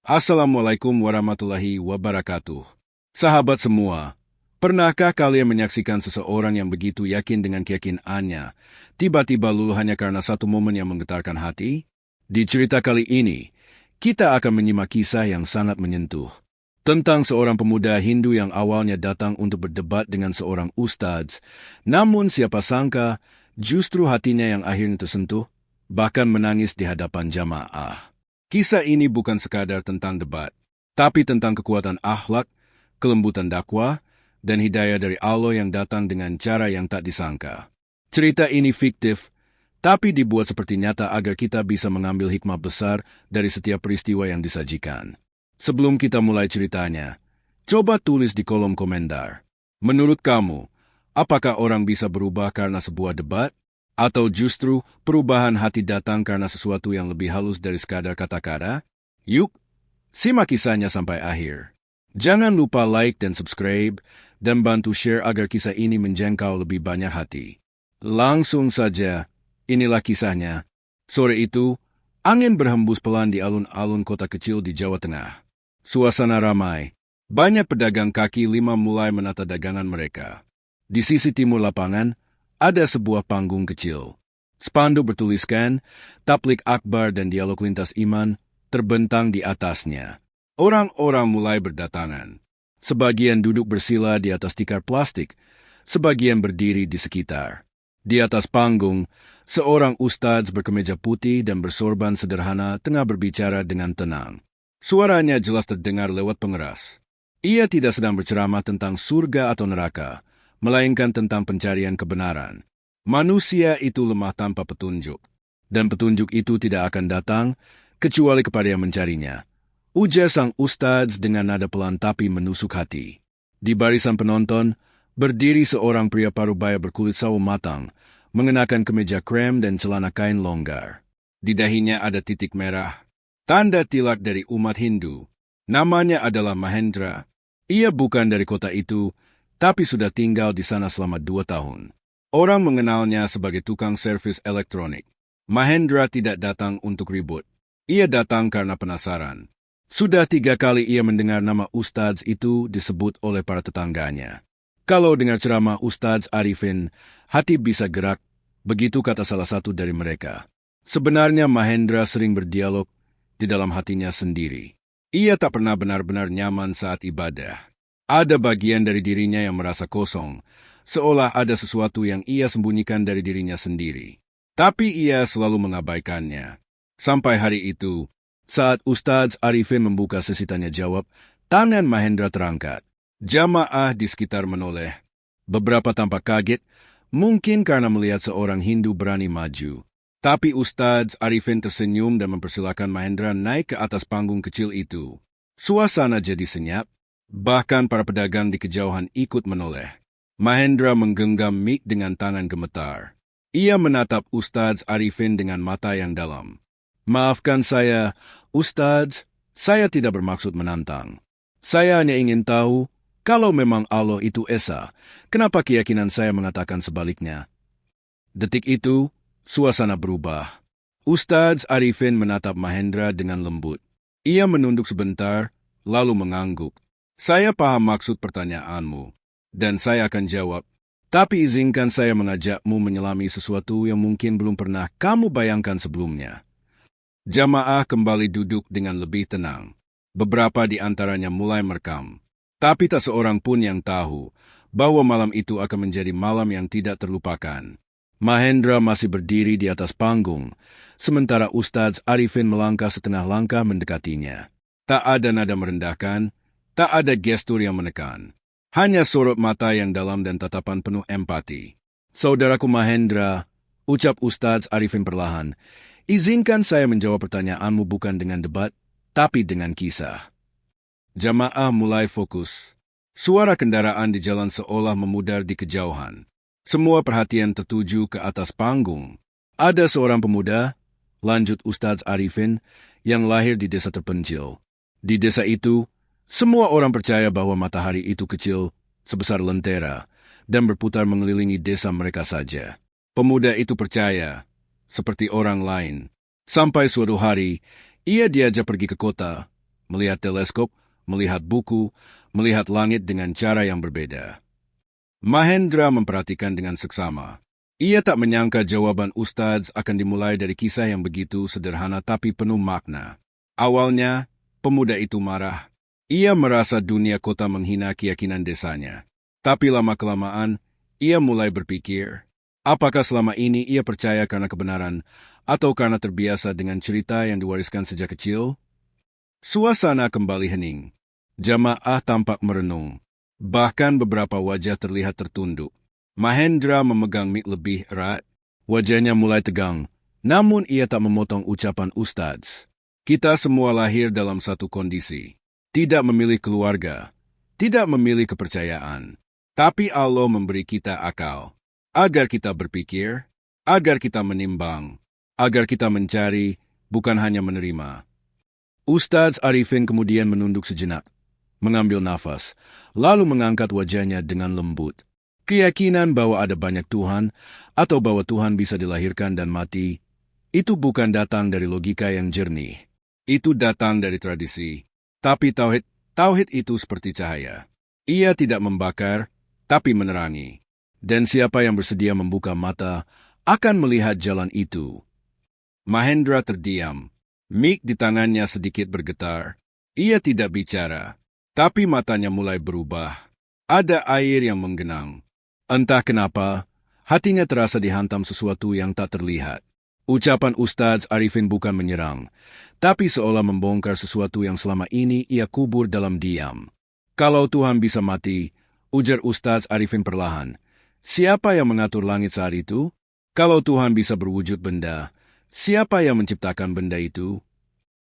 Assalamualaikum warahmatullahi wabarakatuh. Sahabat semua, pernahkah kalian menyaksikan seseorang yang begitu yakin dengan keyakinannya, tiba-tiba luluh hanya karena satu momen yang menggetarkan hati? Di cerita kali ini, kita akan menyimak kisah yang sangat menyentuh. Tentang seorang pemuda Hindu yang awalnya datang untuk berdebat dengan seorang ustadz, namun siapa sangka justru hatinya yang akhirnya tersentuh, bahkan menangis di hadapan jamaah. Kisah ini bukan sekadar tentang debat, tapi tentang kekuatan akhlak, kelembutan dakwah, dan hidayah dari Allah yang datang dengan cara yang tak disangka. Cerita ini fiktif, tapi dibuat seperti nyata agar kita bisa mengambil hikmah besar dari setiap peristiwa yang disajikan. Sebelum kita mulai ceritanya, coba tulis di kolom komentar. Menurut kamu, apakah orang bisa berubah karena sebuah debat? Atau justru perubahan hati datang karena sesuatu yang lebih halus dari sekadar kata-kata? Yuk, simak kisahnya sampai akhir. Jangan lupa like dan subscribe, dan bantu share agar kisah ini menjangkau lebih banyak hati. Langsung saja, inilah kisahnya. Sore itu, angin berhembus pelan di alun-alun kota kecil di Jawa Tengah. Suasana ramai. Banyak pedagang kaki lima mulai menata dagangan mereka. Di sisi timur lapangan, ada sebuah panggung kecil. Spanduk bertuliskan, Tablik Akbar dan Dialog Lintas Iman terbentang di atasnya. Orang-orang mulai berdatangan. Sebagian duduk bersila di atas tikar plastik, sebagian berdiri di sekitar. Di atas panggung, seorang ustadz berkemeja putih dan bersorban sederhana tengah berbicara dengan tenang. Suaranya jelas terdengar lewat pengeras. Ia tidak sedang berceramah tentang surga atau neraka, melainkan tentang pencarian kebenaran. Manusia itu lemah tanpa petunjuk, dan petunjuk itu tidak akan datang kecuali kepada yang mencarinya. Ujar sang ustadz dengan nada pelan tapi menusuk hati. Di barisan penonton, berdiri seorang pria parubaya berkulit sawo matang, mengenakan kemeja krem dan celana kain longgar. Di dahinya ada titik merah, tanda tilak dari umat Hindu. Namanya adalah Mahendra. Ia bukan dari kota itu, tapi sudah tinggal di sana selama 2 tahun. Orang mengenalnya sebagai tukang servis elektronik. Mahendra tidak datang untuk ribut. Ia datang karena penasaran. Sudah 3 kali ia mendengar nama ustadz itu disebut oleh para tetangganya. Kalau dengar ceramah Ustadz Arifin, hati bisa gerak, begitu kata salah satu dari mereka. Sebenarnya Mahendra sering berdialog di dalam hatinya sendiri. Ia tak pernah benar-benar nyaman saat ibadah. Ada bagian dari dirinya yang merasa kosong, seolah ada sesuatu yang ia sembunyikan dari dirinya sendiri. Tapi ia selalu mengabaikannya. Sampai hari itu, saat Ustadz Arifin membuka sesi tanya jawab, tangan Mahendra terangkat. Jamaah di sekitar menoleh. Beberapa tampak kaget, mungkin karena melihat seorang Hindu berani maju. Tapi Ustadz Arifin tersenyum dan mempersilakan Mahendra naik ke atas panggung kecil itu. Suasana jadi senyap. Bahkan para pedagang di kejauhan ikut menoleh. Mahendra menggenggam mik dengan tangan gemetar. Ia menatap Ustadz Arifin dengan mata yang dalam. Maafkan saya, Ustadz, saya tidak bermaksud menantang. Saya hanya ingin tahu, kalau memang Allah itu Esa, kenapa keyakinan saya mengatakan sebaliknya? Detik itu, suasana berubah. Ustadz Arifin menatap Mahendra dengan lembut. Ia menunduk sebentar, lalu mengangguk. Saya paham maksud pertanyaanmu, dan saya akan jawab. Tapi izinkan saya mengajakmu menyelami sesuatu yang mungkin belum pernah kamu bayangkan sebelumnya. Jamaah kembali duduk dengan lebih tenang. Beberapa di antaranya mulai merekam. Tapi tak seorang pun yang tahu bahwa malam itu akan menjadi malam yang tidak terlupakan. Mahendra masih berdiri di atas panggung, sementara Ustadz Arifin melangkah setengah langkah mendekatinya. Tak ada nada merendahkan, tak ada gestur yang menekan. Hanya sorot mata yang dalam dan tatapan penuh empati. Saudaraku Mahendra, ucap Ustadz Arifin perlahan, izinkan saya menjawab pertanyaanmu bukan dengan debat, tapi dengan kisah. Jamaah mulai fokus. Suara kendaraan di jalan seolah memudar di kejauhan. Semua perhatian tertuju ke atas panggung. Ada seorang pemuda, lanjut Ustadz Arifin, yang lahir di desa terpencil. Di desa itu, semua orang percaya bahwa matahari itu kecil, sebesar lentera, dan berputar mengelilingi desa mereka saja. Pemuda itu percaya, seperti orang lain. Sampai suatu hari, ia diajak pergi ke kota, melihat teleskop, melihat buku, melihat langit dengan cara yang berbeda. Mahendra memperhatikan dengan seksama. Ia tak menyangka jawaban Ustadz akan dimulai dari kisah yang begitu sederhana tapi penuh makna. Awalnya, pemuda itu marah. Ia merasa dunia kota menghina keyakinan desanya. Tapi lama-kelamaan, ia mulai berpikir, apakah selama ini ia percaya karena kebenaran atau karena terbiasa dengan cerita yang diwariskan sejak kecil? Suasana kembali hening. Jamaah tampak merenung. Bahkan beberapa wajah terlihat tertunduk. Mahendra memegang mik lebih erat. Wajahnya mulai tegang. Namun ia tak memotong ucapan Ustadz. Kita semua lahir dalam satu kondisi. Tidak memilih keluarga. Tidak memilih kepercayaan. Tapi Allah memberi kita akal. Agar kita berpikir. Agar kita menimbang. Agar kita mencari, bukan hanya menerima. Ustadz Arifin kemudian menunduk sejenak, mengambil nafas, lalu mengangkat wajahnya dengan lembut. Keyakinan bahwa ada banyak Tuhan, atau bahwa Tuhan bisa dilahirkan dan mati, itu bukan datang dari logika yang jernih. Itu datang dari tradisi. Tapi tauhid itu seperti cahaya. Ia tidak membakar, tapi menerangi. Dan siapa yang bersedia membuka mata, akan melihat jalan itu. Mahendra terdiam. Mik di tangannya sedikit bergetar. Ia tidak bicara, tapi matanya mulai berubah. Ada air yang menggenang. Entah kenapa, hatinya terasa dihantam sesuatu yang tak terlihat. Ucapan Ustadz Arifin bukan menyerang, tapi seolah membongkar sesuatu yang selama ini ia kubur dalam diam. Kalau Tuhan bisa mati, ujar Ustadz Arifin perlahan. Siapa yang mengatur langit saat itu? Kalau Tuhan bisa berwujud benda, siapa yang menciptakan benda itu?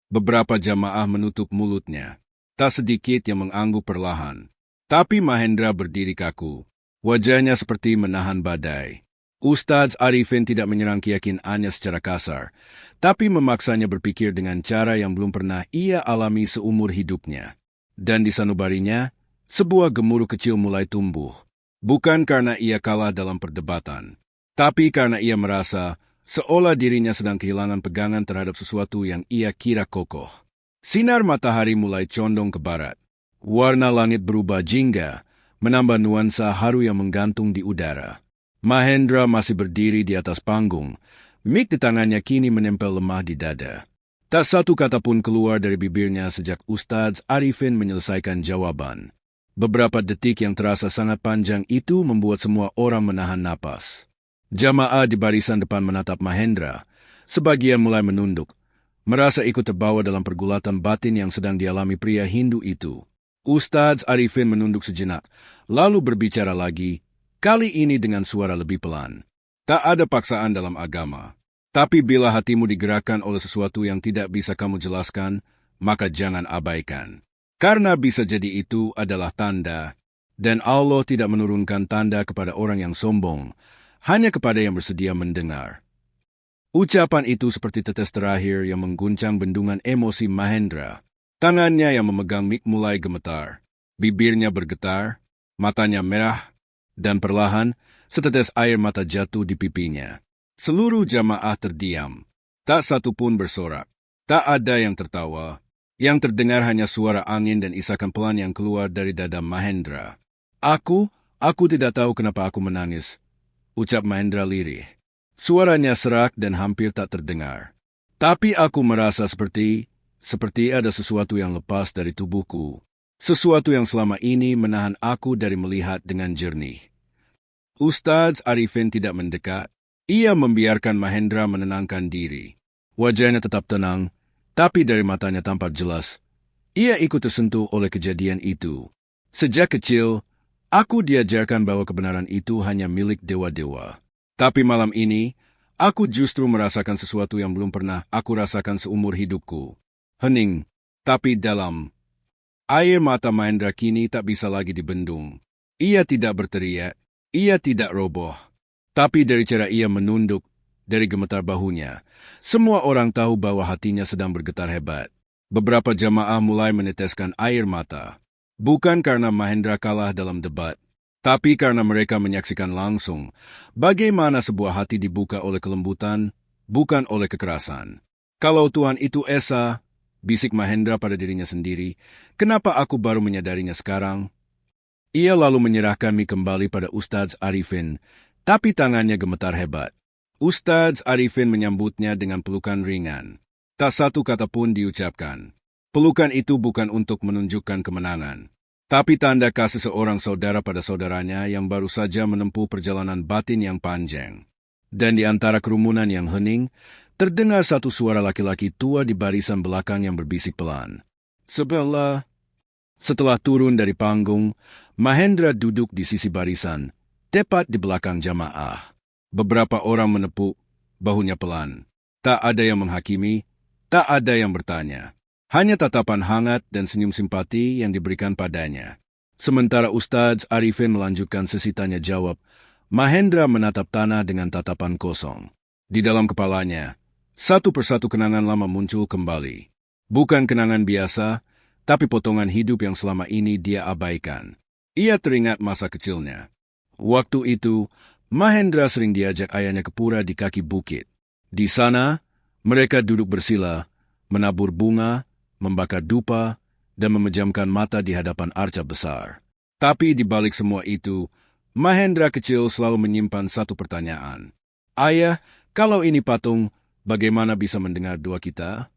Beberapa jamaah menutup mulutnya. Tak sedikit yang mengangguk perlahan. Tapi Mahendra berdiri kaku. Wajahnya seperti menahan badai. Ustadz Arifin tidak menyerang keyakinannya secara kasar, tapi memaksanya berpikir dengan cara yang belum pernah ia alami seumur hidupnya. Dan di sanubarinya, sebuah gemuruh kecil mulai tumbuh. Bukan karena ia kalah dalam perdebatan, tapi karena ia merasa seolah dirinya sedang kehilangan pegangan terhadap sesuatu yang ia kira kokoh. Sinar matahari mulai condong ke barat. Warna langit berubah jingga, menambah nuansa haru yang menggantung di udara. Mahendra masih berdiri di atas panggung. Mik di tangannya kini menempel lemah di dada. Tak satu kata pun keluar dari bibirnya sejak Ustadz Arifin menyelesaikan jawaban. Beberapa detik yang terasa sangat panjang itu membuat semua orang menahan napas. Jamaah di barisan depan menatap Mahendra. Sebagian mulai menunduk, merasa ikut terbawa dalam pergulatan batin yang sedang dialami pria Hindu itu. Ustadz Arifin menunduk sejenak, lalu berbicara lagi, kali ini dengan suara lebih pelan. Tak ada paksaan dalam agama. Tapi bila hatimu digerakkan oleh sesuatu yang tidak bisa kamu jelaskan, maka jangan abaikan. Karena bisa jadi itu adalah tanda, dan Allah tidak menurunkan tanda kepada orang yang sombong, hanya kepada yang bersedia mendengar. Ucapan itu seperti tetes terakhir yang mengguncang bendungan emosi Mahendra. Tangannya yang memegang mik mulai gemetar. Bibirnya bergetar, matanya merah, dan perlahan setetes air mata jatuh di pipinya. Seluruh jamaah terdiam. Tak satu pun bersorak. Tak ada yang tertawa. Yang terdengar hanya suara angin dan isakan pelan yang keluar dari dada Mahendra. Aku tidak tahu kenapa aku menangis, ucap Mahendra lirih. Suaranya serak dan hampir tak terdengar. Tapi aku merasa seperti ada sesuatu yang lepas dari tubuhku. Sesuatu yang selama ini menahan aku dari melihat dengan jernih. Ustadz Arifin tidak mendekat. Ia membiarkan Mahendra menenangkan diri. Wajahnya tetap tenang, tapi dari matanya tampak jelas. Ia ikut tersentuh oleh kejadian itu. Sejak kecil, aku diajarkan bahwa kebenaran itu hanya milik dewa-dewa. Tapi malam ini, aku justru merasakan sesuatu yang belum pernah aku rasakan seumur hidupku. Hening, tapi dalam. Air mata Mahendra kini tak bisa lagi dibendung. Ia tidak berteriak, ia tidak roboh. Tapi dari cara ia menunduk, dari gemetar bahunya, semua orang tahu bahwa hatinya sedang bergetar hebat. Beberapa jamaah mulai meneteskan air mata. Bukan karena Mahendra kalah dalam debat, tapi karena mereka menyaksikan langsung bagaimana sebuah hati dibuka oleh kelembutan, bukan oleh kekerasan. Kalau Tuhan itu esa, bisik Mahendra pada dirinya sendiri. Kenapa aku baru menyadarinya sekarang? Ia lalu menyerahkan mie kembali pada Ustadz Arifin, tapi tangannya gemetar hebat. Ustadz Arifin menyambutnya dengan pelukan ringan. Tak satu kata pun diucapkan. Pelukan itu bukan untuk menunjukkan kemenangan, tapi tanda kasih seorang saudara pada saudaranya yang baru saja menempuh perjalanan batin yang panjang. Dan di antara kerumunan yang hening, terdengar satu suara laki-laki tua di barisan belakang yang berbisik pelan. Setelah turun dari panggung, Mahendra duduk di sisi barisan, tepat di belakang jamaah. Beberapa orang menepuk bahunya pelan. Tak ada yang menghakimi, tak ada yang bertanya. Hanya tatapan hangat dan senyum simpati yang diberikan padanya. Sementara Ustadz Arifin melanjutkan sesi tanya jawab, Mahendra menatap tanah dengan tatapan kosong. Di dalam kepalanya, satu persatu kenangan lama muncul kembali. Bukan kenangan biasa, tapi potongan hidup yang selama ini dia abaikan. Ia teringat masa kecilnya. Waktu itu, Mahendra sering diajak ayahnya ke pura di kaki bukit. Di sana, mereka duduk bersila, menabur bunga, membakar dupa, dan memejamkan mata di hadapan arca besar. Tapi di balik semua itu, Mahendra kecil selalu menyimpan satu pertanyaan. Ayah, kalau ini patung, bagaimana bisa mendengar doa kita?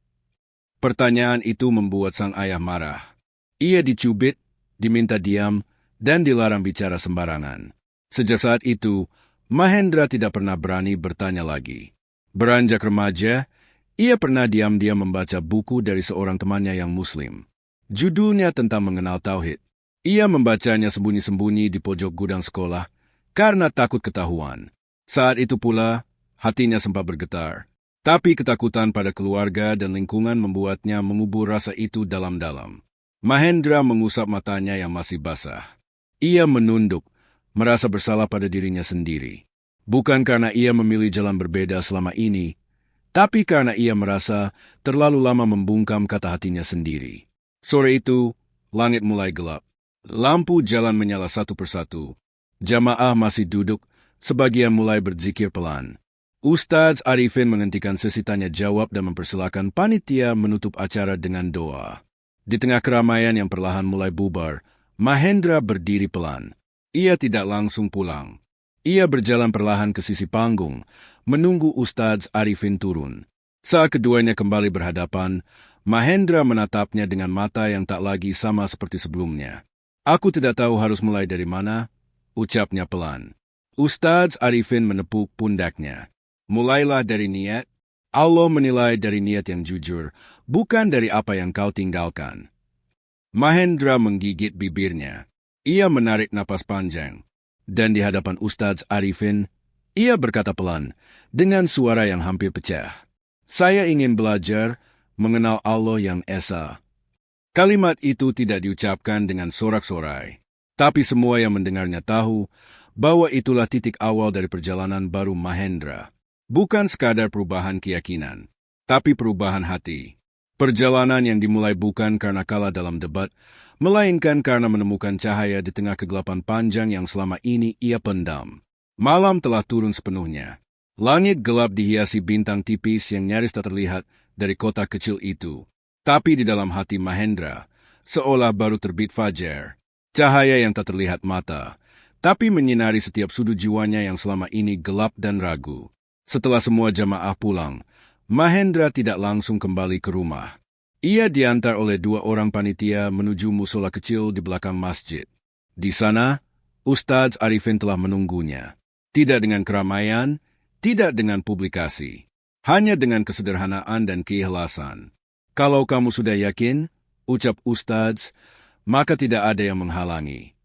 Pertanyaan itu membuat sang ayah marah. Ia dicubit, diminta diam, dan dilarang bicara sembarangan. Sejak saat itu, Mahendra tidak pernah berani bertanya lagi. Beranjak remaja, ia pernah diam-diam membaca buku dari seorang temannya yang Muslim. Judulnya tentang mengenal Tauhid. Ia membacanya sembunyi-sembunyi di pojok gudang sekolah karena takut ketahuan. Saat itu pula, hatinya sempat bergetar. Tapi ketakutan pada keluarga dan lingkungan membuatnya mengubur rasa itu dalam-dalam. Mahendra mengusap matanya yang masih basah. Ia menunduk, merasa bersalah pada dirinya sendiri. Bukan karena ia memilih jalan berbeda selama ini, tapi karena ia merasa terlalu lama membungkam kata hatinya sendiri. Sore itu, langit mulai gelap. Lampu jalan menyala satu persatu. Jamaah masih duduk, sebagian mulai berzikir pelan. Ustadz Arifin menghentikan sesi tanya jawab dan mempersilakan panitia menutup acara dengan doa. Di tengah keramaian yang perlahan mulai bubar, Mahendra berdiri pelan. Ia tidak langsung pulang. Ia berjalan perlahan ke sisi panggung, menunggu Ustadz Arifin turun. Saat keduanya kembali berhadapan, Mahendra menatapnya dengan mata yang tak lagi sama seperti sebelumnya. Aku tidak tahu harus mulai dari mana, ucapnya pelan. Ustadz Arifin menepuk pundaknya. Mulailah dari niat. Allah menilai dari niat yang jujur, bukan dari apa yang kau tinggalkan. Mahendra menggigit bibirnya. Ia menarik napas panjang. Dan di hadapan Ustadz Arifin, ia berkata pelan, dengan suara yang hampir pecah. Saya ingin belajar mengenal Allah yang Esa. Kalimat itu tidak diucapkan dengan sorak-sorai, tapi semua yang mendengarnya tahu bahwa itulah titik awal dari perjalanan baru Mahendra. Bukan sekadar perubahan keyakinan, tapi perubahan hati. Perjalanan yang dimulai bukan karena kalah dalam debat, melainkan karena menemukan cahaya di tengah kegelapan panjang yang selama ini ia pendam. Malam telah turun sepenuhnya. Langit gelap dihiasi bintang tipis yang nyaris tak terlihat dari kota kecil itu. Tapi di dalam hati Mahendra, seolah baru terbit fajar. Cahaya yang tak terlihat mata, tapi menyinari setiap sudut jiwanya yang selama ini gelap dan ragu. Setelah semua jamaah pulang, Mahendra tidak langsung kembali ke rumah. Ia diantar oleh 2 orang panitia menuju musola kecil di belakang masjid. Di sana, Ustadz Arifin telah menunggunya. Tidak dengan keramaian, tidak dengan publikasi. Hanya dengan kesederhanaan dan keikhlasan. Kalau kamu sudah yakin, ucap Ustadz, maka tidak ada yang menghalangi.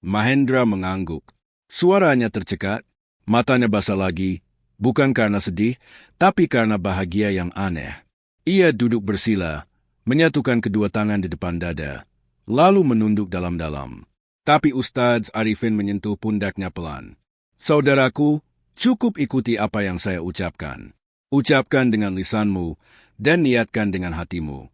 Mahendra mengangguk. Suaranya tercekat, matanya basah lagi, bukan karena sedih, tapi karena bahagia yang aneh. Ia duduk bersila, menyatukan kedua tangan di depan dada, lalu menunduk dalam-dalam. Tapi Ustadz Arifin menyentuh pundaknya pelan. Saudaraku, cukup ikuti apa yang saya ucapkan. Ucapkan dengan lisanmu, dan niatkan dengan hatimu.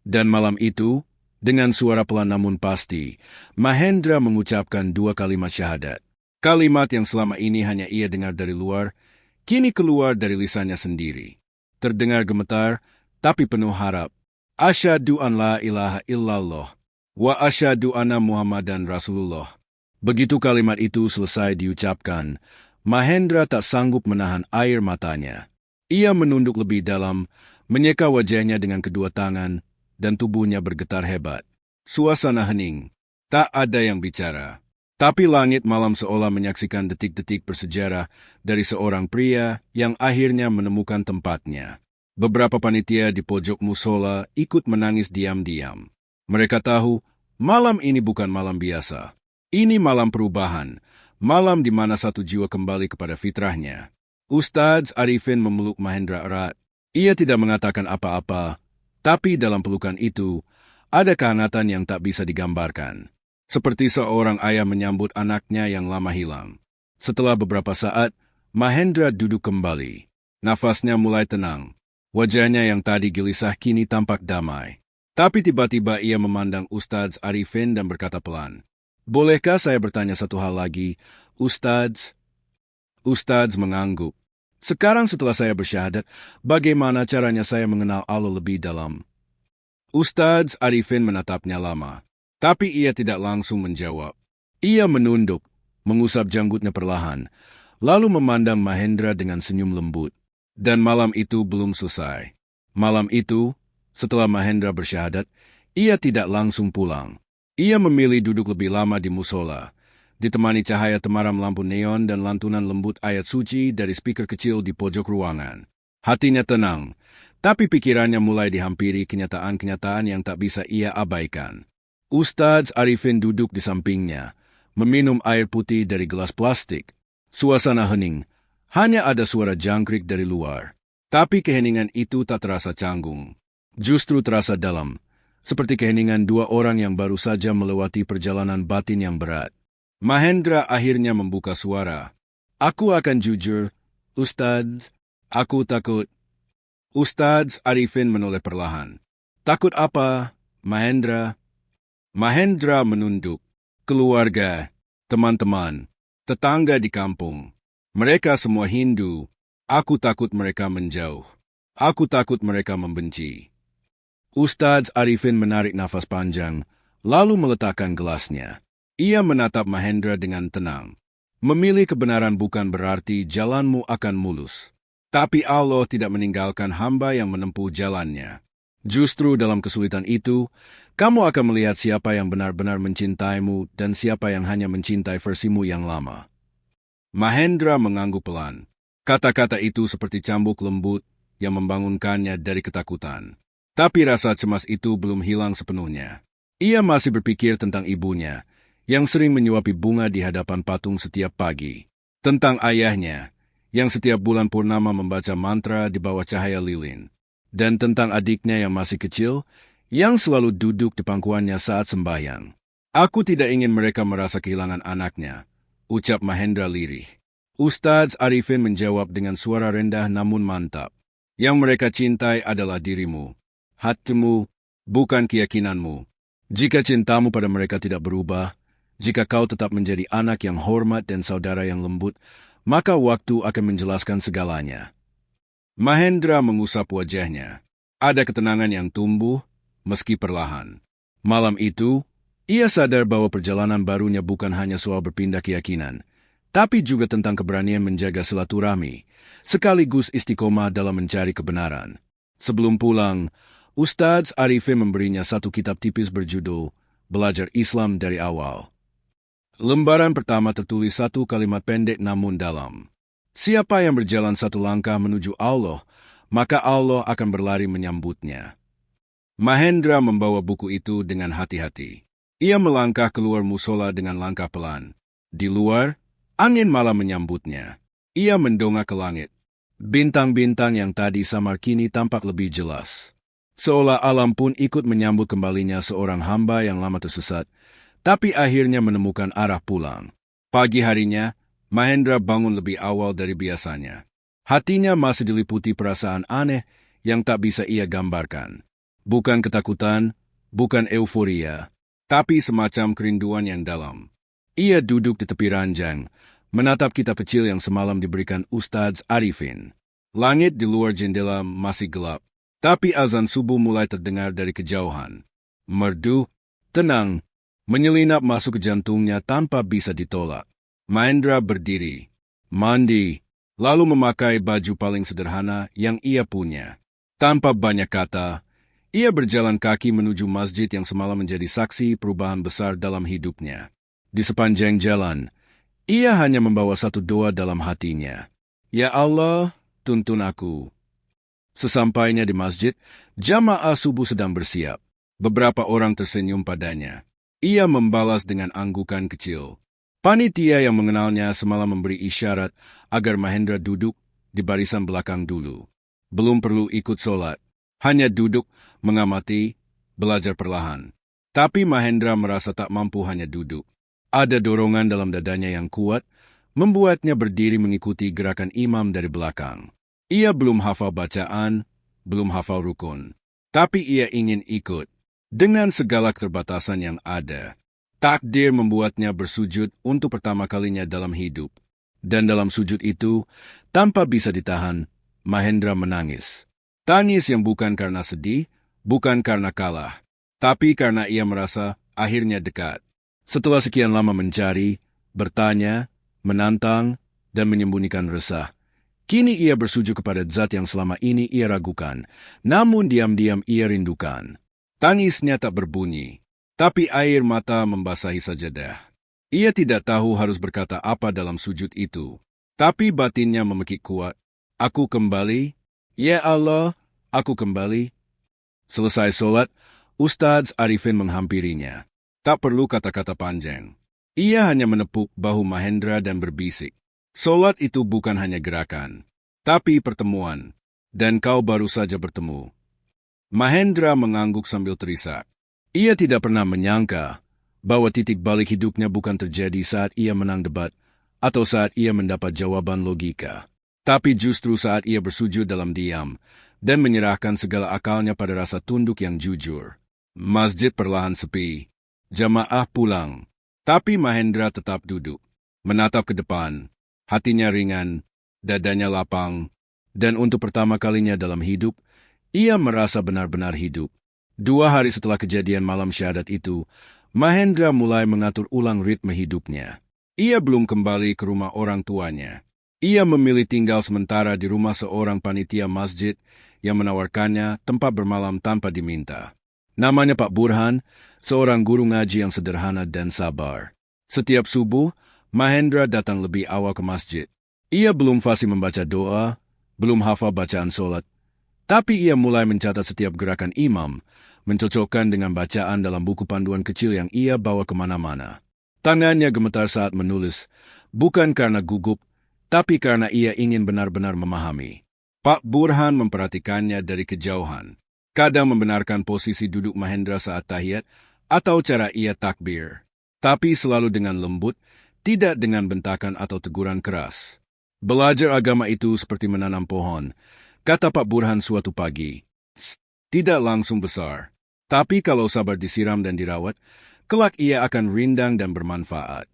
Dan malam itu, dengan suara pelan namun pasti, Mahendra mengucapkan 2 kalimat syahadat. Kalimat yang selama ini hanya ia dengar dari luar, kini keluar dari lisannya sendiri. Terdengar gemetar, tapi penuh harap. Asyhadu an la ilaha illallah wa asyhadu anna Muhammadan Rasulullah. Begitu kalimat itu selesai diucapkan, Mahendra tak sanggup menahan air matanya. Ia menunduk lebih dalam, menyeka wajahnya dengan kedua tangan, dan tubuhnya bergetar hebat. Suasana hening. Tak ada yang bicara. Tapi langit malam seolah menyaksikan detik-detik bersejarah dari seorang pria yang akhirnya menemukan tempatnya. Beberapa panitia di pojok musola ikut menangis diam-diam. Mereka tahu malam ini bukan malam biasa. Ini malam perubahan, malam di mana satu jiwa kembali kepada fitrahnya. Ustadz Arifin memeluk Mahendra erat. Ia tidak mengatakan apa-apa, tapi dalam pelukan itu ada kehangatan yang tak bisa digambarkan. Seperti seorang ayah menyambut anaknya yang lama hilang. Setelah beberapa saat, Mahendra duduk kembali. Nafasnya mulai tenang. Wajahnya yang tadi gelisah kini tampak damai. Tapi tiba-tiba ia memandang Ustadz Arifin dan berkata pelan, "Bolehkah saya bertanya satu hal lagi, Ustadz?" Ustadz mengangguk. "Sekarang setelah saya bersyahadat, bagaimana caranya saya mengenal Allah lebih dalam?" Ustadz Arifin menatapnya lama, tapi ia tidak langsung menjawab. Ia menunduk, mengusap janggutnya perlahan, lalu memandang Mahendra dengan senyum lembut. Dan malam itu belum selesai. Malam itu, setelah Mahendra bersyahadat, ia tidak langsung pulang. Ia memilih duduk lebih lama di musola, ditemani cahaya temaram lampu neon dan lantunan lembut ayat suci dari speaker kecil di pojok ruangan. Hatinya tenang, tapi pikirannya mulai dihampiri kenyataan-kenyataan yang tak bisa ia abaikan. Ustadz Arifin duduk di sampingnya, meminum air putih dari gelas plastik. Suasana hening, hanya ada suara jangkrik dari luar. Tapi keheningan itu tak terasa canggung. Justru terasa dalam, seperti keheningan dua orang yang baru saja melewati perjalanan batin yang berat. Mahendra akhirnya membuka suara. "Aku akan jujur, Ustadz. Aku takut." Ustadz Arifin menoleh perlahan. "Takut apa, Mahendra?" Mahendra menunduk. "Keluarga, teman-teman, tetangga di kampung. Mereka semua Hindu. Aku takut mereka menjauh. Aku takut mereka membenci." Ustadz Arifin menarik nafas panjang, lalu meletakkan gelasnya. Ia menatap Mahendra dengan tenang. "Memilih kebenaran bukan berarti jalanmu akan mulus. Tapi Allah tidak meninggalkan hamba yang menempuh jalannya. Justru dalam kesulitan itu, kamu akan melihat siapa yang benar-benar mencintaimu dan siapa yang hanya mencintai versimu yang lama." Mahendra mengangguk pelan. Kata-kata itu seperti cambuk lembut yang membangunkannya dari ketakutan. Tapi rasa cemas itu belum hilang sepenuhnya. Ia masih berpikir tentang ibunya, yang sering menyuapi bunga di hadapan patung setiap pagi. Tentang ayahnya, yang setiap bulan purnama membaca mantra di bawah cahaya lilin. Dan tentang adiknya yang masih kecil, yang selalu duduk di pangkuannya saat sembahyang. "Aku tidak ingin mereka merasa kehilangan anaknya," ucap Mahendra lirih. Ustadz Arifin menjawab dengan suara rendah namun mantap. "Yang mereka cintai adalah dirimu, hatimu, bukan keyakinanmu. Jika cintamu pada mereka tidak berubah, jika kau tetap menjadi anak yang hormat dan saudara yang lembut, maka waktu akan menjelaskan segalanya." Mahendra mengusap wajahnya. Ada ketenangan yang tumbuh, meski perlahan. Malam itu, ia sadar bahwa perjalanan barunya bukan hanya soal berpindah keyakinan, tapi juga tentang keberanian menjaga silaturahmi, sekaligus istiqomah dalam mencari kebenaran. Sebelum pulang, Ustadz Arifin memberinya satu kitab tipis berjudul Belajar Islam dari Awal. Lembaran pertama tertulis satu kalimat pendek namun dalam. Siapa yang berjalan satu langkah menuju Allah, maka Allah akan berlari menyambutnya. Mahendra membawa buku itu dengan hati-hati. Ia melangkah keluar musola dengan langkah pelan. Di luar, angin malam menyambutnya. Ia mendongak ke langit. Bintang-bintang yang tadi samar kini tampak lebih jelas. Seolah alam pun ikut menyambut kembalinya seorang hamba yang lama tersesat, tapi akhirnya menemukan arah pulang. Pagi harinya, Mahendra bangun lebih awal dari biasanya. Hatinya masih diliputi perasaan aneh yang tak bisa ia gambarkan. Bukan ketakutan, bukan euforia, tapi semacam kerinduan yang dalam. Ia duduk di tepi ranjang, menatap kitab kecil yang semalam diberikan Ustadz Arifin. Langit di luar jendela masih gelap, Tapi azan subuh mulai terdengar dari kejauhan. Merdu, tenang, menyelinap masuk ke jantungnya tanpa bisa ditolak. Mahendra berdiri, mandi, lalu memakai baju paling sederhana yang ia punya. Tanpa banyak kata, ia berjalan kaki menuju masjid yang semalam menjadi saksi perubahan besar dalam hidupnya. Di sepanjang jalan, ia hanya membawa satu doa dalam hatinya. Ya Allah, tuntun aku. Sesampainya di masjid, jamaah subuh sedang bersiap. Beberapa orang tersenyum padanya. Ia membalas dengan anggukan kecil. Panitia yang mengenalnya semalam memberi isyarat agar Mahendra duduk di barisan belakang dulu. Belum perlu ikut sholat, hanya duduk, mengamati, belajar perlahan. Tapi Mahendra merasa tak mampu hanya duduk. Ada dorongan dalam dadanya yang kuat, membuatnya berdiri mengikuti gerakan imam dari belakang. Ia belum hafal bacaan, belum hafal rukun. Tapi ia ingin ikut, dengan segala keterbatasan yang ada. Takdir membuatnya bersujud untuk pertama kalinya dalam hidup. Dan dalam sujud itu, tanpa bisa ditahan, Mahendra menangis. Tangis yang bukan karena sedih, bukan karena kalah, tapi karena ia merasa akhirnya dekat. Setelah sekian lama mencari, bertanya, menantang, dan menyembunyikan resah, kini ia bersujud kepada zat yang selama ini ia ragukan, namun diam-diam ia rindukan. Tangisnya tak berbunyi, tapi air mata membasahi sajadah. Ia tidak tahu harus berkata apa dalam sujud itu, tapi batinnya memekik kuat. Aku kembali, ya Allah, aku kembali. Selesai solat, Ustadz Arifin menghampirinya. Tak perlu kata-kata panjang. Ia hanya menepuk bahu Mahendra dan berbisik. Solat itu bukan hanya gerakan, tapi pertemuan. Dan kau baru saja bertemu. Mahendra mengangguk sambil terisak. Ia tidak pernah menyangka bahwa titik balik hidupnya bukan terjadi saat ia menang debat atau saat ia mendapat jawaban logika. Tapi justru saat ia bersujud dalam diam dan menyerahkan segala akalnya pada rasa tunduk yang jujur. Masjid perlahan sepi. Jamaah pulang. Tapi Mahendra tetap duduk, menatap ke depan. Hatinya ringan, dadanya lapang, dan untuk pertama kalinya dalam hidup, ia merasa benar-benar hidup. 2 hari setelah kejadian malam syahadat itu, Mahendra mulai mengatur ulang ritme hidupnya. Ia belum kembali ke rumah orang tuanya. Ia memilih tinggal sementara di rumah seorang panitia masjid yang menawarkannya tempat bermalam tanpa diminta. Namanya Pak Burhan, seorang guru ngaji yang sederhana dan sabar. Setiap subuh, Mahendra datang lebih awal ke masjid. Ia belum fasih membaca doa, belum hafal bacaan solat, tapi ia mulai mencatat setiap gerakan imam, mencocokkan dengan bacaan dalam buku panduan kecil yang ia bawa kemana-mana. Tangannya gemetar saat menulis, bukan karena gugup, tapi karena ia ingin benar-benar memahami. Pak Burhan memperhatikannya dari kejauhan. Kadang membenarkan posisi duduk Mahendra saat tahiyat atau cara ia takbir. Tapi selalu dengan lembut, tidak dengan bentakan atau teguran keras. Belajar agama itu seperti menanam pohon, kata Pak Burhan suatu pagi. Tidak langsung besar, tapi kalau sabar disiram dan dirawat, kelak ia akan rindang dan bermanfaat.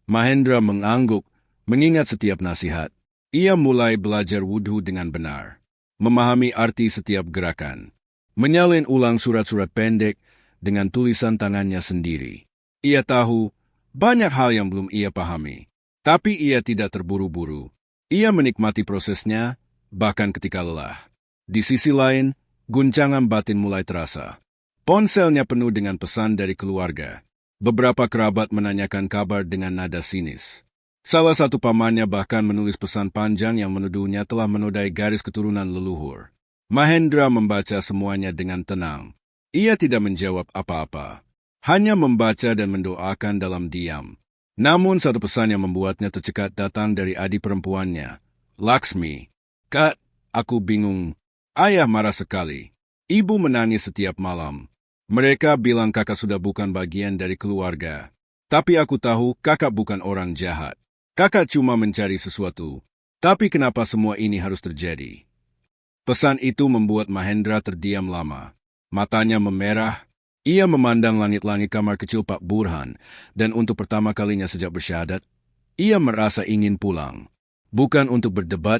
Mahendra mengangguk, mengingat setiap nasihat. Ia mulai belajar wudhu dengan benar, memahami arti setiap gerakan, menyalin ulang surat-surat pendek dengan tulisan tangannya sendiri. Ia tahu banyak hal yang belum ia pahami, tapi ia tidak terburu-buru. Ia menikmati prosesnya, bahkan ketika lelah. Di sisi lain, guncangan batin mulai terasa. Ponselnya penuh dengan pesan dari keluarga. Beberapa kerabat menanyakan kabar dengan nada sinis. Salah satu pamannya bahkan menulis pesan panjang yang menuduhnya telah menodai garis keturunan leluhur. Mahendra membaca semuanya dengan tenang. Ia tidak menjawab apa-apa, hanya membaca dan mendoakan dalam diam. Namun satu pesan yang membuatnya tercekat datang dari adik perempuannya, Laksmi. Kak, aku bingung. Ayah marah sekali. Ibu menangis setiap malam. Mereka bilang kakak sudah bukan bagian dari keluarga. Tapi aku tahu kakak bukan orang jahat. Kakak cuma mencari sesuatu. Tapi kenapa semua ini harus terjadi? Pesan itu membuat Mahendra terdiam lama. Matanya memerah. Ia memandang langit-langit kamar kecil Pak Burhan, dan untuk pertama kalinya sejak bersyahadat, ia merasa ingin pulang. Bukan untuk berdebat,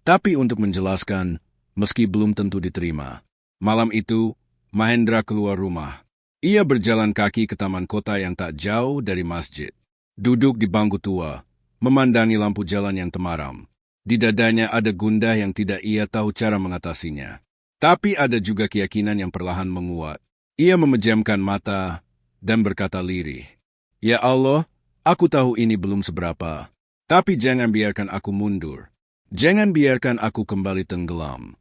tapi untuk menjelaskan, meski belum tentu diterima. Malam itu, Mahendra keluar rumah. Ia berjalan kaki ke taman kota yang tak jauh dari masjid. Duduk di bangku tua, memandangi lampu jalan yang temaram. Di dadanya ada gundah yang tidak ia tahu cara mengatasinya. Tapi ada juga keyakinan yang perlahan menguat. Ia memejamkan mata dan berkata lirih, "Ya Allah, aku tahu ini belum seberapa. Tapi jangan biarkan aku mundur. Jangan biarkan aku kembali tenggelam."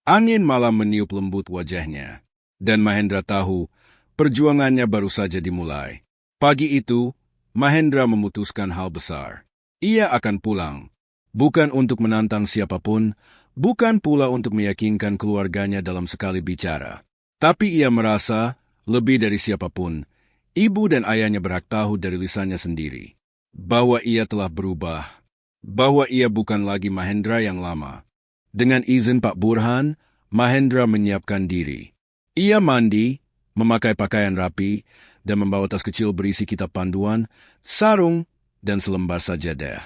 Angin malam meniup lembut wajahnya, dan Mahendra tahu perjuangannya baru saja dimulai. Pagi itu, Mahendra memutuskan hal besar. Ia akan pulang, bukan untuk menantang siapapun, bukan pula untuk meyakinkan keluarganya dalam sekali bicara. Tapi ia merasa, lebih dari siapapun, ibu dan ayahnya berhak tahu dari lisannya sendiri, bahwa ia telah berubah, bahwa ia bukan lagi Mahendra yang lama. Dengan izin Pak Burhan, Mahendra menyiapkan diri. Ia mandi, memakai pakaian rapi, dan membawa tas kecil berisi kitab panduan, sarung, dan selembar sajadah.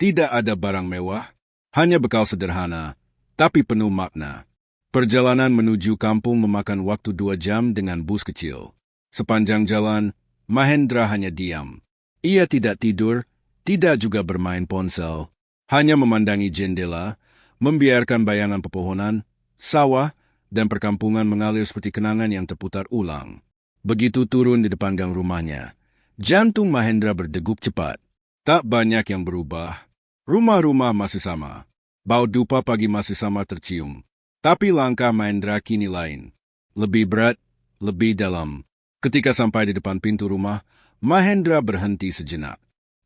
Tidak ada barang mewah, hanya bekal sederhana, tapi penuh makna. Perjalanan menuju kampung memakan waktu 2 jam dengan bus kecil. Sepanjang jalan, Mahendra hanya diam. Ia tidak tidur, tidak juga bermain ponsel, hanya memandangi jendela, membiarkan bayangan pepohonan, sawah, dan perkampungan mengalir seperti kenangan yang terputar ulang. Begitu turun di depan gang rumahnya, jantung Mahendra berdegup cepat. Tak banyak yang berubah. Rumah-rumah masih sama. Bau dupa pagi masih sama tercium. Tapi langkah Mahendra kini lain. Lebih berat, lebih dalam. Ketika sampai di depan pintu rumah, Mahendra berhenti sejenak.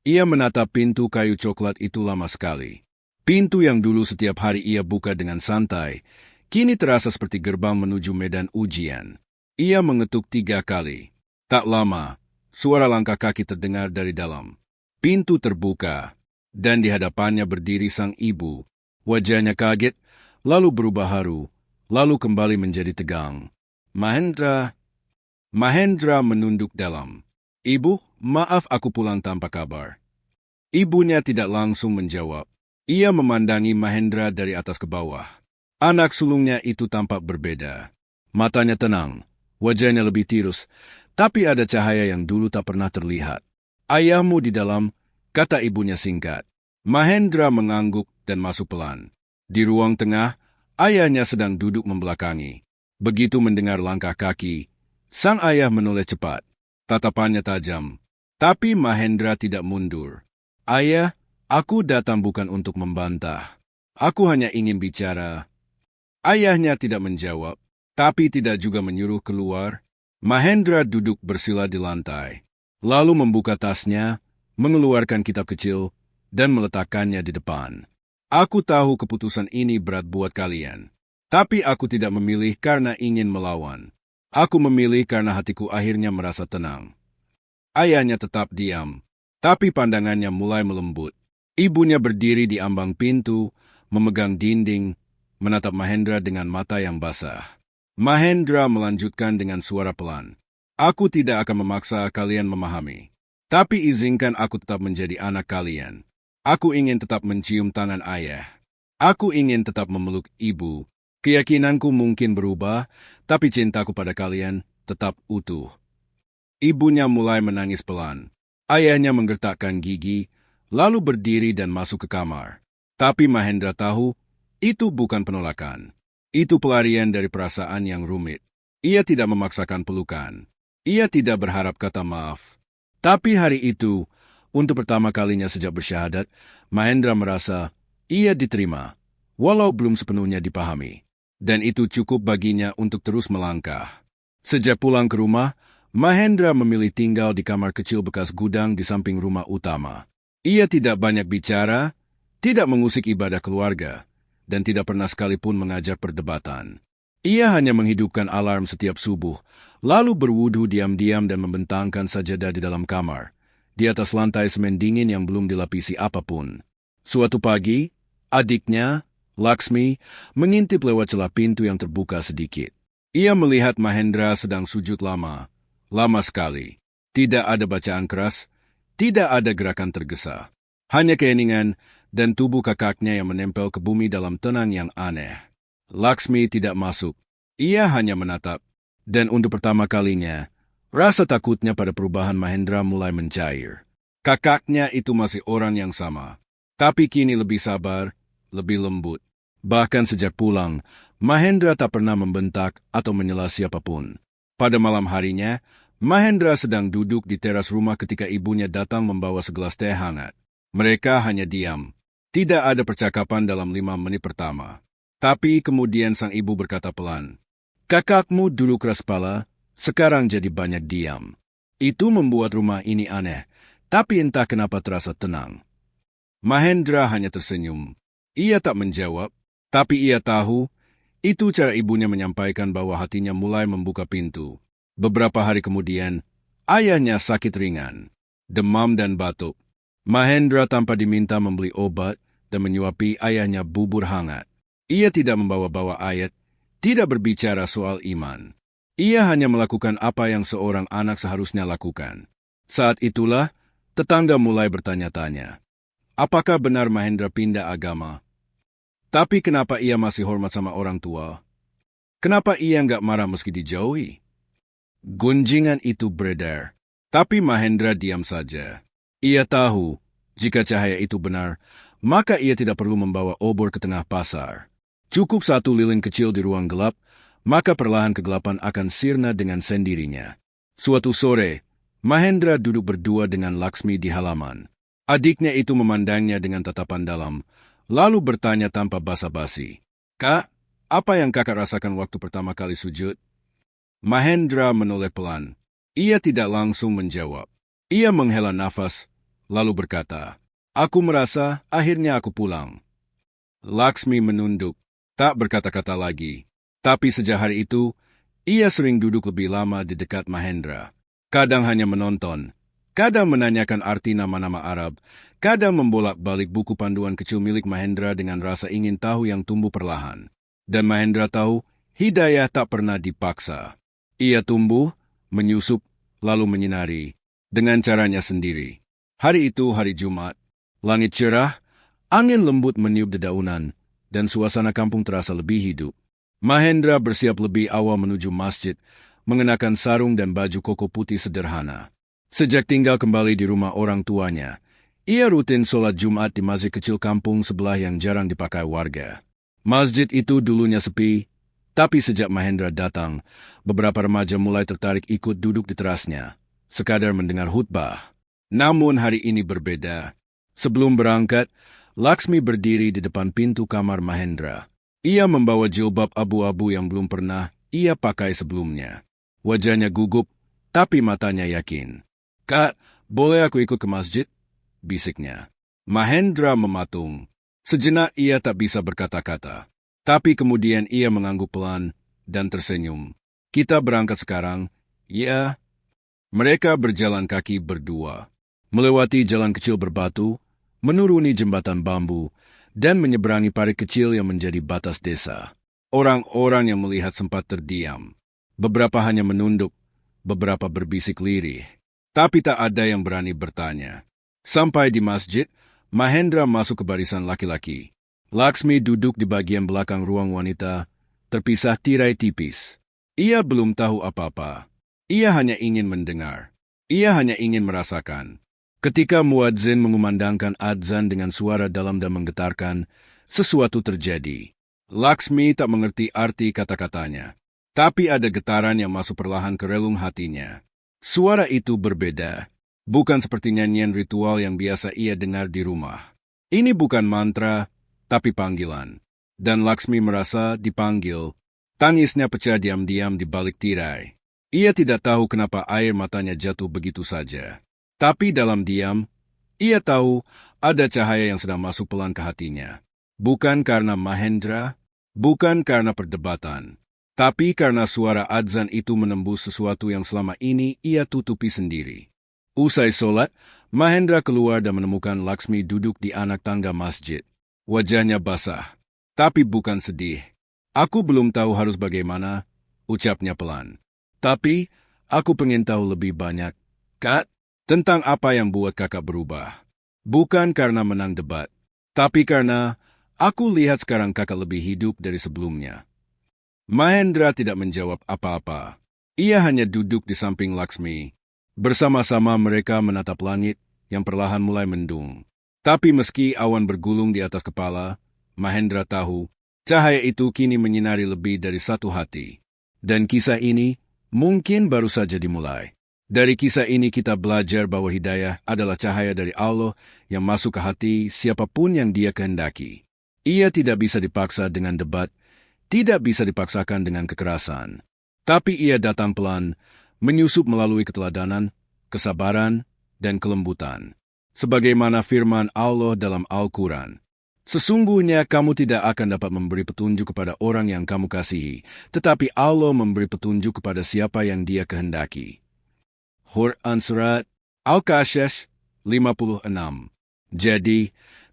Ia menatap pintu kayu coklat itu lama sekali. Pintu yang dulu setiap hari ia buka dengan santai, kini terasa seperti gerbang menuju medan ujian. Ia mengetuk 3 kali. Tak lama, suara langkah kaki terdengar dari dalam. Pintu terbuka, dan di hadapannya berdiri sang ibu. Wajahnya kaget, lalu berubah haru, lalu kembali menjadi tegang. Mahendra menunduk dalam. "Ibu, maaf aku pulang tanpa kabar." Ibunya tidak langsung menjawab. Ia memandangi Mahendra dari atas ke bawah. Anak sulungnya itu tampak berbeda. Matanya tenang, wajahnya lebih tirus, tapi ada cahaya yang dulu tak pernah terlihat. "Ayahmu di dalam," kata ibunya singkat. Mahendra mengangguk dan masuk pelan. Di ruang tengah, ayahnya sedang duduk membelakangi. Begitu mendengar langkah kaki, sang ayah menoleh cepat. Tatapannya tajam. Tapi Mahendra tidak mundur. "Ayah, aku datang bukan untuk membantah. Aku hanya ingin bicara." Ayahnya tidak menjawab, tapi tidak juga menyuruh keluar. Mahendra duduk bersila di lantai, lalu membuka tasnya, mengeluarkan kitab kecil, dan meletakkannya di depan. "Aku tahu keputusan ini berat buat kalian, tapi aku tidak memilih karena ingin melawan. Aku memilih karena hatiku akhirnya merasa tenang." Ayahnya tetap diam, tapi pandangannya mulai melembut. Ibunya berdiri di ambang pintu, memegang dinding, menatap Mahendra dengan mata yang basah. Mahendra melanjutkan dengan suara pelan. "Aku tidak akan memaksa kalian memahami, tapi izinkan aku tetap menjadi anak kalian. Aku ingin tetap mencium tangan ayah. Aku ingin tetap memeluk ibu. Keyakinanku mungkin berubah, tapi cintaku pada kalian tetap utuh." Ibunya mulai menangis pelan. Ayahnya menggertakkan gigi, lalu berdiri dan masuk ke kamar. Tapi Mahendra tahu, itu bukan penolakan. Itu pelarian dari perasaan yang rumit. Ia tidak memaksakan pelukan. Ia tidak berharap kata maaf. Tapi hari itu, untuk pertama kalinya sejak bersyahadat, Mahendra merasa ia diterima, walau belum sepenuhnya dipahami. Dan itu cukup baginya untuk terus melangkah. Sejak pulang ke rumah, Mahendra memilih tinggal di kamar kecil bekas gudang di samping rumah utama. Ia tidak banyak bicara, tidak mengusik ibadah keluarga, dan tidak pernah sekalipun mengajar perdebatan. Ia hanya menghidupkan alarm setiap subuh, lalu berwudu diam-diam dan membentangkan sajadah di dalam kamar, di atas lantai semen dingin yang belum dilapisi apapun. Suatu pagi, adiknya, Laksmi, mengintip lewat celah pintu yang terbuka sedikit. Ia melihat Mahendra sedang sujud lama sekali. Tidak ada bacaan keras, tidak ada gerakan tergesa. Hanya keheningan dan tubuh kakaknya yang menempel ke bumi dalam tenang yang aneh. Laksmi tidak masuk. Ia hanya menatap. Dan untuk pertama kalinya, rasa takutnya pada perubahan Mahendra mulai mencair. Kakaknya itu masih orang yang sama. Tapi kini lebih sabar, lebih lembut. Bahkan sejak pulang, Mahendra tak pernah membentak atau menyela siapapun. Pada malam harinya, Mahendra sedang duduk di teras rumah ketika ibunya datang membawa segelas teh hangat. Mereka hanya diam. Tidak ada percakapan dalam 5 menit pertama. Tapi kemudian sang ibu berkata pelan, "Kakakmu dulu keras kepala, sekarang jadi banyak diam." Itu membuat rumah ini aneh, tapi entah kenapa terasa tenang. Mahendra hanya tersenyum. Ia tak menjawab, tapi ia tahu itu cara ibunya menyampaikan bahwa hatinya mulai membuka pintu. Beberapa hari kemudian, ayahnya sakit ringan, demam dan batuk. Mahendra tanpa diminta membeli obat dan menyuapi ayahnya bubur hangat. Ia tidak membawa-bawa ayat, tidak berbicara soal iman. Ia hanya melakukan apa yang seorang anak seharusnya lakukan. Saat itulah, tetangga mulai bertanya-tanya, apakah benar Mahendra pindah agama? Tapi kenapa ia masih hormat sama orang tua? Kenapa ia nggak marah meski dijauhi? Gunjingan itu beredar, tapi Mahendra diam saja. Ia tahu, jika cahaya itu benar, maka ia tidak perlu membawa obor ke tengah pasar. Cukup satu lilin kecil di ruang gelap, maka perlahan kegelapan akan sirna dengan sendirinya. Suatu sore, Mahendra duduk berdua dengan Laksmi di halaman. Adiknya itu memandangnya dengan tatapan dalam, lalu bertanya tanpa basa-basi, "Kak, apa yang kakak rasakan waktu pertama kali sujud?" Mahendra menoleh pelan. Ia tidak langsung menjawab. Ia menghela nafas, lalu berkata, "Aku merasa akhirnya aku pulang." Laksmi menunduk, tak berkata-kata lagi. Tapi sejak hari itu, ia sering duduk lebih lama di dekat Mahendra. Kadang hanya menonton, kadang menanyakan arti nama-nama Arab, kadang membolak-balik buku panduan kecil milik Mahendra dengan rasa ingin tahu yang tumbuh perlahan. Dan Mahendra tahu, hidayah tak pernah dipaksa. Ia tumbuh, menyusup, lalu menyinari, dengan caranya sendiri. Hari itu hari Jumat, langit cerah, angin lembut meniup dedaunan, dan suasana kampung terasa lebih hidup. Mahendra bersiap lebih awal menuju masjid, mengenakan sarung dan baju koko putih sederhana. Sejak tinggal kembali di rumah orang tuanya, ia rutin sholat Jumat di masjid kecil kampung sebelah yang jarang dipakai warga. Masjid itu dulunya sepi, tapi sejak Mahendra datang, beberapa remaja mulai tertarik ikut duduk di terasnya, sekadar mendengar khutbah. Namun hari ini berbeda. Sebelum berangkat, Laksmi berdiri di depan pintu kamar Mahendra. Ia membawa jilbab abu-abu yang belum pernah ia pakai sebelumnya. Wajahnya gugup, tapi matanya yakin. "Kak, boleh aku ikut ke masjid?" bisiknya. Mahendra mematung. Sejenak ia tak bisa berkata-kata. Tapi kemudian ia mengangguk pelan dan tersenyum. "Kita berangkat sekarang?" "Ya." Mereka berjalan kaki berdua, melewati jalan kecil berbatu, menuruni jembatan bambu, dan menyeberangi parit kecil yang menjadi batas desa. Orang-orang yang melihat sempat terdiam. Beberapa hanya menunduk, beberapa berbisik lirih. Tapi tak ada yang berani bertanya. Sampai di masjid, Mahendra masuk ke barisan laki-laki. Laksmi duduk di bagian belakang ruang wanita, terpisah tirai tipis. Ia belum tahu apa-apa. Ia hanya ingin mendengar. Ia hanya ingin merasakan. Ketika muadzin mengumandangkan adzan dengan suara dalam dan menggetarkan, sesuatu terjadi. Laksmi tak mengerti arti kata-katanya. Tapi ada getaran yang masuk perlahan ke relung hatinya. Suara itu berbeda. Bukan seperti nyanyian ritual yang biasa ia dengar di rumah. Ini bukan mantra, tapi panggilan. Dan Laksmi merasa dipanggil. Tangisnya pecah diam-diam di balik tirai. Ia tidak tahu kenapa air matanya jatuh begitu saja. Tapi dalam diam, ia tahu ada cahaya yang sedang masuk pelan ke hatinya. Bukan karena Mahendra, bukan karena perdebatan, tapi karena suara adzan itu menembus sesuatu yang selama ini ia tutupi sendiri. Usai sholat, Mahendra keluar dan menemukan Laksmi duduk di anak tangga masjid. Wajahnya basah, tapi bukan sedih. "Aku belum tahu harus bagaimana," ucapnya pelan. "Tapi, aku pengen tahu lebih banyak, Kak. Tentang apa yang buat kakak berubah. Bukan karena menang debat, tapi karena Aku lihat sekarang kakak lebih hidup dari sebelumnya. Mahendra tidak menjawab apa-apa. Ia hanya duduk di samping Laksmi. Bersama-sama mereka menatap langit yang perlahan mulai mendung. Tapi meski awan bergulung di atas kepala, Mahendra tahu cahaya itu kini menyinari lebih dari satu hati. Dan kisah ini mungkin baru saja dimulai. Dari kisah ini kita belajar bahwa hidayah adalah cahaya dari Allah yang masuk ke hati siapapun yang Dia kehendaki. Ia tidak bisa dipaksa dengan debat, tidak bisa dipaksakan dengan kekerasan. Tapi ia datang pelan, menyusup melalui keteladanan, kesabaran, dan kelembutan. Sebagaimana firman Allah dalam Al-Quran. Sesungguhnya kamu tidak akan dapat memberi petunjuk kepada orang yang kamu kasihi, tetapi Allah memberi petunjuk kepada siapa yang Dia kehendaki. Quran Surat Al-Qasas 56. Jadi,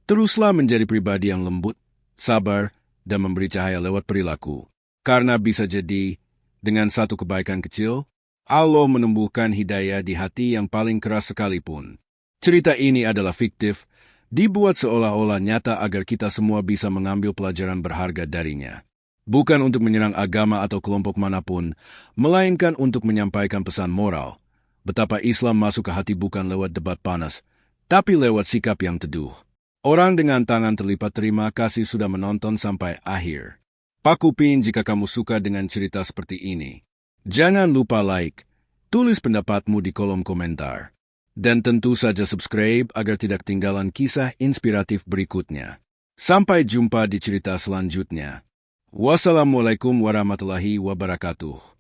teruslah menjadi pribadi yang lembut, sabar, dan memberi cahaya lewat perilaku. Karena bisa jadi, dengan satu kebaikan kecil, Allah menumbuhkan hidayah di hati yang paling keras sekalipun. Cerita ini adalah fiktif, dibuat seolah-olah nyata agar kita semua bisa mengambil pelajaran berharga darinya. Bukan untuk menyerang agama atau kelompok manapun, melainkan untuk menyampaikan pesan moral. Betapa Islam masuk ke hati bukan lewat debat panas, tapi lewat sikap yang teduh. Orang dengan tangan terlipat terima kasih sudah menonton sampai akhir. Pak Upin jika kamu suka dengan cerita seperti ini. Jangan lupa like, tulis pendapatmu di kolom komentar. Dan tentu saja subscribe agar tidak ketinggalan kisah inspiratif berikutnya. Sampai jumpa di cerita selanjutnya. Wassalamualaikum warahmatullahi wabarakatuh.